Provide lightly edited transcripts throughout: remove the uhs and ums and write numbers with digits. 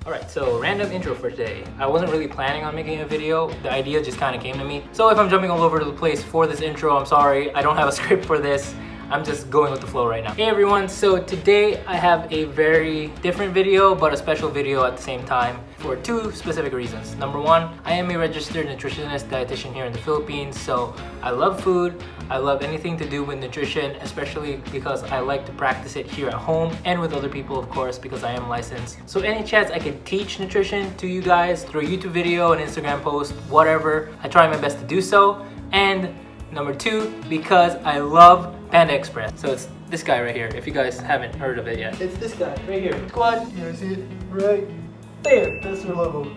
Alright, so random intro for today. I wasn't really planning on making a video. The idea just kind of came to me. So if I'm jumping all over the place for this intro, I'm sorry. I don't have a script for this. I'm just going with the flow right now. Hey everyone, so today I have a very different video, but a special video at the same time for two specific reasons. Number one, I am a registered nutritionist dietitian here in the Philippines, so I love food. I love anything to do with nutrition, especially because I like to practice it here at home and with other people, of course, because I am licensed. So any chance I can teach nutrition to you guys through a YouTube video, an Instagram post, whatever, I try my best to do so. And number two, because I love Panda Express. So it's this guy right here, if you guys haven't heard of it yet. It's this guy right here. Squad, you see it right there. That's their logo.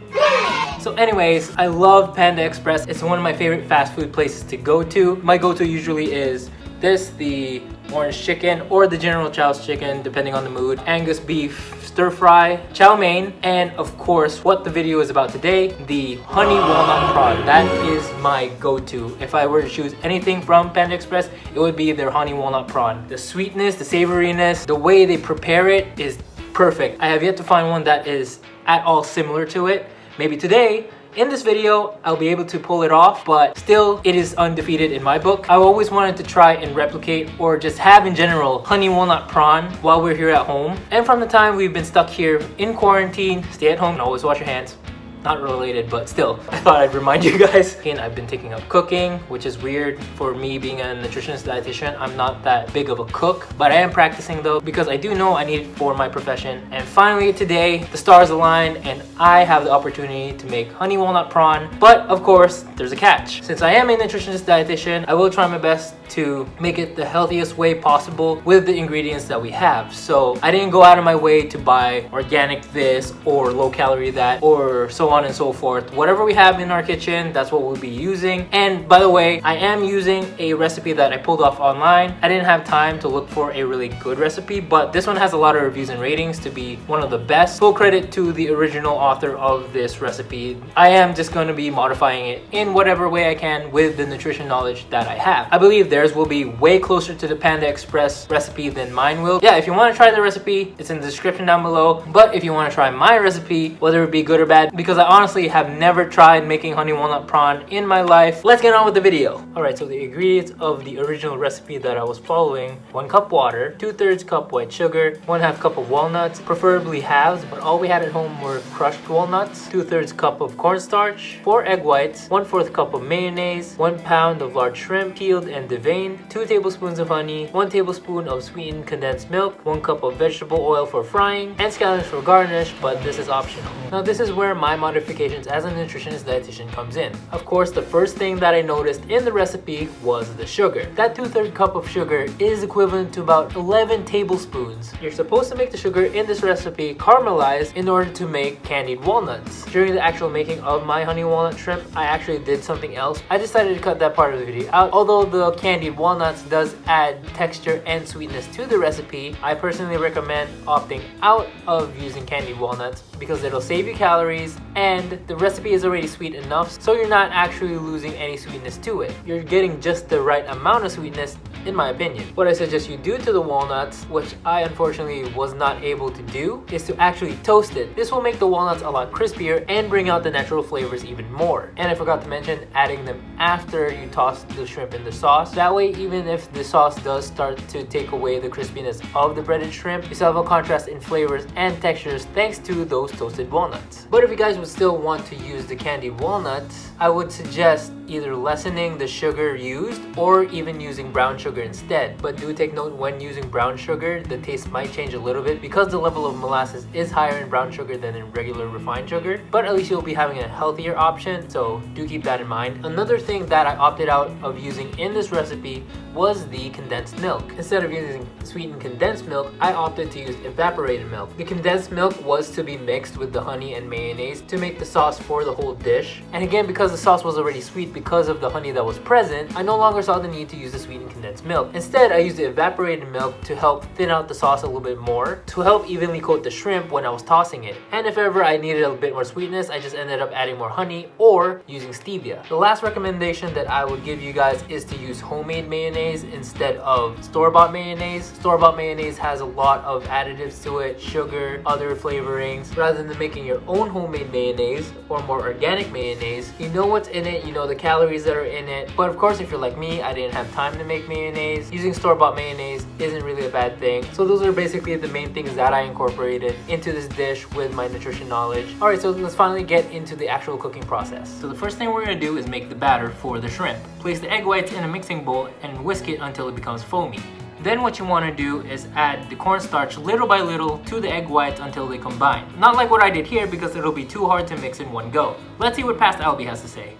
So anyways, I love Panda Express. It's one of my favorite fast food places to go to. My go-to usually is this, the orange chicken, or the General Chow's chicken, depending on the mood. Angus beef stir fry, chow mein, and of course, what the video is about today, the honey walnut prawn. That is my go-to. If I were to choose anything from Panda Express, it would be their honey walnut prawn. The sweetness, the savoriness, the way they prepare it is perfect. I have yet to find one that is at all similar to it. Maybe today, in this video, I'll be able to pull it off, but still, it is undefeated in my book. I always wanted to try and replicate, or just have in general, honey walnut prawn while we're here at home. And from the time we've been stuck here in quarantine, stay at home and always wash your hands. Not related, but still, I thought I'd remind you guys. Again, I've been taking up cooking, which is weird for me being a nutritionist dietitian. I'm not that big of a cook, but I am practicing though, because I do know I need it for my profession. And finally today, the stars aligned and I have the opportunity to make honey walnut prawn. But of course, there's a catch. Since I am a nutritionist dietitian, I will try my best to make it the healthiest way possible with the ingredients that we have. So I didn't go out of my way to buy organic this or low calorie that or so on and so forth. Whatever we have in our kitchen, that's what we'll be using. And by the way, I am using a recipe that I pulled off online. I didn't have time to look for a really good recipe, but this one has a lot of reviews and ratings to be one of the best. Full credit to the original author of this recipe. I am just going to be modifying it in whatever way I can with the nutrition knowledge that I have. I believe theirs will be way closer to the Panda Express recipe than mine will. Yeah, if you want to try the recipe, it's in the description down below. But if you want to try my recipe, whether it be good or bad, because I honestly have never tried making honey walnut prawn in my life, let's get on with the video. Alright, so the ingredients of the original recipe that I was following: 1 cup water, 2/3 cup white sugar, 1/2 cup of walnuts, preferably halves, but all we had at home were crushed walnuts, 2/3 cup of cornstarch, 4 egg whites, 1/4 cup of mayonnaise, 1 pound of large shrimp, peeled and deveined, 2 tablespoons of honey, 1 tablespoon of sweetened condensed milk, 1 cup of vegetable oil for frying, and scallions for garnish, but this is optional. Now this is where my modifications as a nutritionist dietitian comes in. Of course, the first thing that I noticed in the recipe was the sugar. That 2/3 cup of sugar is equivalent to about 11 tablespoons. You're supposed to make the sugar in this recipe caramelized in order to make candied walnuts. During the actual making of my honey walnut shrimp, I actually did something else. I decided to cut that part of the video out. Although the candied walnuts does add texture and sweetness to the recipe, I personally recommend opting out of using candied walnuts because it'll save you calories and the recipe is already sweet enough, so you're not actually losing any sweetness to it. You're getting just the right amount of sweetness, in my opinion. What I suggest you do to the walnuts, which I unfortunately was not able to do, is to actually toast it. This will make the walnuts a lot crispier and bring out the natural flavors even more. And I forgot to mention adding them after you toss the shrimp in the sauce. That way, even if the sauce does start to take away the crispiness of the breaded shrimp, you still have a contrast in flavors and textures thanks to those toasted walnuts. But if you guys would still want to use the candied walnuts, I would suggest either lessening the sugar used or even using brown sugar instead. But do take note, when using brown sugar, the taste might change a little bit because the level of molasses is higher in brown sugar than in regular refined sugar. But at least you'll be having a healthier option, so do keep that in mind. Another thing that I opted out of using in this recipe was the condensed milk. Instead of using sweetened condensed milk, I opted to use evaporated milk. The condensed milk was to be mixed with the honey and mayonnaise to to make the sauce for the whole dish. And again, because the sauce was already sweet because of the honey that was present, I no longer saw the need to use the sweetened condensed milk. Instead, I used the evaporated milk to help thin out the sauce a little bit more, to help evenly coat the shrimp when I was tossing it. And if ever I needed a bit more sweetness, I just ended up adding more honey or using stevia. The last recommendation that I would give you guys is to use homemade mayonnaise instead of store-bought mayonnaise. Store-bought mayonnaise has a lot of additives to it, sugar, other flavorings. Rather than making your own homemade mayonnaise or more organic mayonnaise, you know what's in it, you know the calories that are in it. But of course, if you're like me, I didn't have time to make mayonnaise. Using store-bought mayonnaise isn't really a bad thing. So those are basically the main things that I incorporated into this dish with my nutrition knowledge. Alright, so let's finally get into the actual cooking process. So the first thing we're going to do is make the batter for the shrimp. Place the egg whites in a mixing bowl and whisk it until it becomes foamy. Then what you want to do is add the cornstarch little by little to the egg whites until they combine. Not like what I did here because it'll be too hard to mix in one go. Let's see what Past Albie has to say.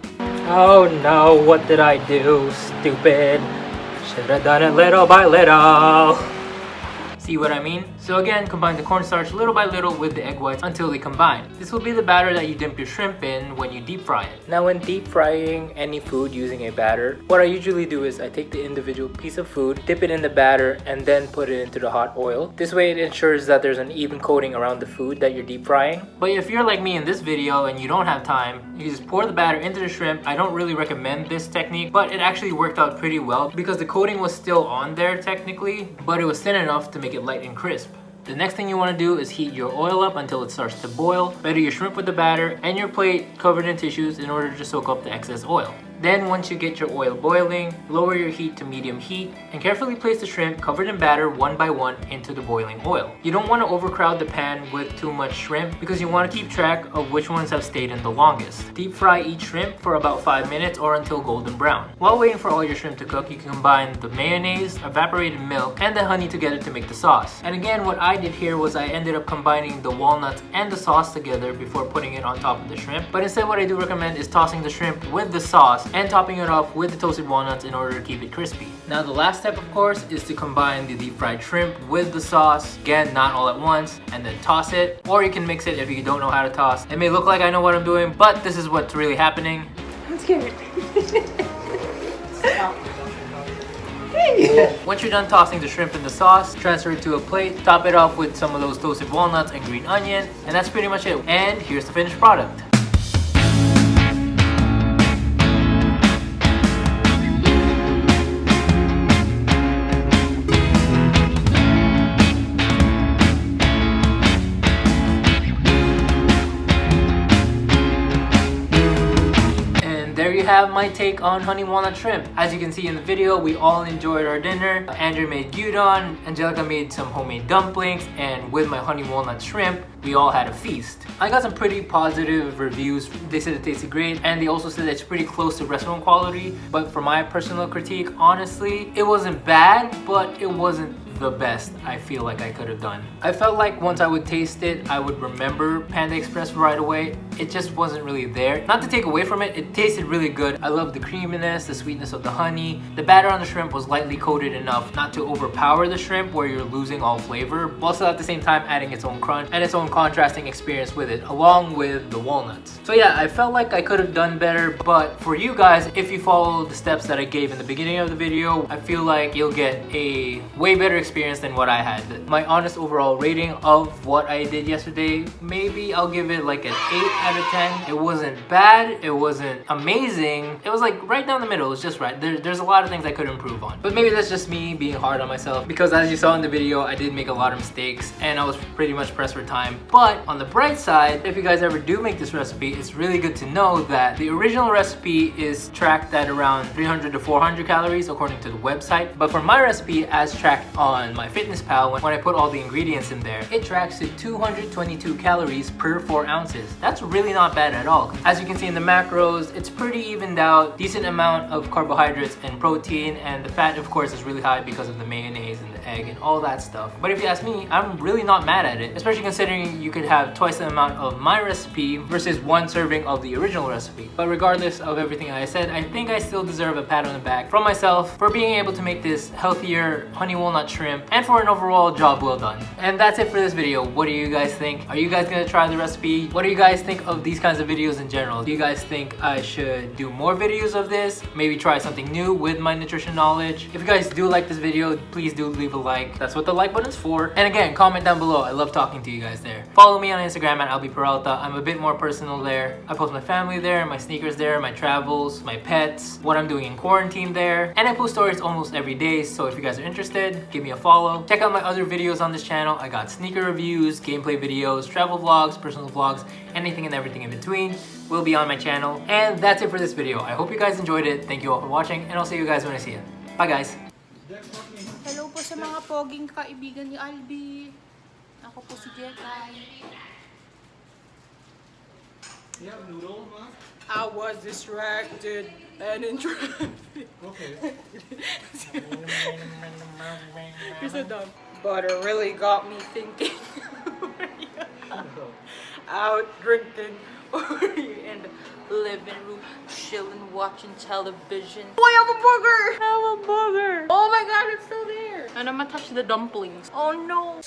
Oh no, what did I do? Stupid. Should have done it little by little. See what I mean? So again, combine the cornstarch little by little with the egg whites until they combine. This will be the batter that you dip your shrimp in when you deep fry it. Now when deep frying any food using a batter, what I usually do is I take the individual piece of food, dip it in the batter, and then put it into the hot oil. This way it ensures that there's an even coating around the food that you're deep frying. But if you're like me in this video and you don't have time, you just pour the batter into the shrimp. I don't really recommend this technique, but it actually worked out pretty well because the coating was still on there technically, but it was thin enough to make it light and crisp. The next thing you want to do is heat your oil up until it starts to boil. Batter your shrimp with the batter and your plate covered in tissues in order to soak up the excess oil. Then once you get your oil boiling, lower your heat to medium heat and carefully place the shrimp covered in batter one by one into the boiling oil. You don't want to overcrowd the pan with too much shrimp because you want to keep track of which ones have stayed in the longest. Deep fry each shrimp for about 5 minutes or until golden brown. While waiting for all your shrimp to cook, you can combine the mayonnaise, evaporated milk, and the honey together to make the sauce. And again, what I did here was I ended up combining the walnuts and the sauce together before putting it on top of the shrimp. But instead what I do recommend is tossing the shrimp with the sauce and topping it off with the toasted walnuts in order to keep it crispy. Now the last step of course is to combine the deep fried shrimp with the sauce, again not all at once, and then toss it, or you can mix it if you don't know how to toss. It may look like I know what I'm doing, but this is what's really happening. I'm scared. Stop. Once you're done tossing the shrimp in the sauce, transfer it to a plate, top it off with some of those toasted walnuts and green onion, and that's pretty much it. And here's the finished product. There you have my take on honey walnut shrimp. As you can see in the video, we all enjoyed our dinner. Andrew made gyudon, Angelica made some homemade dumplings, and with my honey walnut shrimp, we all had a feast. I got some pretty positive reviews. They said it tasted great, and they also said that it's pretty close to restaurant quality. But for my personal critique, honestly, it wasn't bad, but it wasn't the best I feel like I could have done. I felt like once I would taste it, I would remember Panda Express right away. It just wasn't really there. Not to take away from it, it tasted really good. I love the creaminess, the sweetness of the honey. The batter on the shrimp was lightly coated enough not to overpower the shrimp where you're losing all flavor, while still at the same time adding its own crunch and its own contrasting experience with it, along with the walnuts. So yeah, I felt like I could have done better, but for you guys, if you follow the steps that I gave in the beginning of the video, I feel like you'll get a way better experience than what I had. My honest overall rating of what I did yesterday, maybe I'll give it like an 8 out of 10. It wasn't bad, it wasn't amazing, it was like right down the middle. It was just right. There's a lot of things I could improve on, but maybe that's just me being hard on myself, because as you saw in the video, I did make a lot of mistakes and I was pretty much pressed for time. But on the bright side, if you guys ever do make this recipe, it's really good to know that the original recipe is tracked at around 300 to 400 calories according to the website, but for my recipe, as tracked on my MyFitnessPal, when I put all the ingredients in there, it tracks to 222 calories per 4 ounces. That's really not bad at all. As you can see in the macros, it's pretty evened out, decent amount of carbohydrates and protein, and the fat of course is really high because of the mayonnaise and the egg and all that stuff. But if you ask me, I'm really not mad at it, especially considering you could have twice the amount of my recipe versus 1 serving of the original recipe. But regardless of everything I said, I think I still deserve a pat on the back from myself for being able to make this healthier honey walnut shrimp shrimp, and for an overall job well done. And that's it for this video. What do you guys think? Are you guys gonna try the recipe? What do you guys think of these kinds of videos in general? Do you guys think I should do more videos of this? Maybe try something new with my nutrition knowledge? If you guys do like this video, please do leave a like. That's what the like button's for. And again, comment down below. I love talking to you guys there. Follow me on Instagram at @AlbiPeralta. I'm a bit more personal there. I post my family there, my sneakers there, my travels, my pets, what I'm doing in quarantine there. And I post stories almost every day, so if you guys are interested, give me a follow. Check out my other videos on this channel. I got sneaker reviews, gameplay videos, travel vlogs, personal vlogs, anything and everything in between will be on my channel. And that's it for this video. I hope you guys enjoyed it. Thank you all for watching, and I'll see you guys when I see you. Bye guys! Hello po sa mga poging kaibigan ni Albi. Ako po si Jekay. You have noodles, huh? I was distracted and in traffic. Okay. You're so dumb. Butter really got me thinking. Out drinking or in the living room, chilling, watching television. Oh, I have a booger! I have a booger! Oh my god, it's still there! And I'm gonna touch the dumplings. Oh no!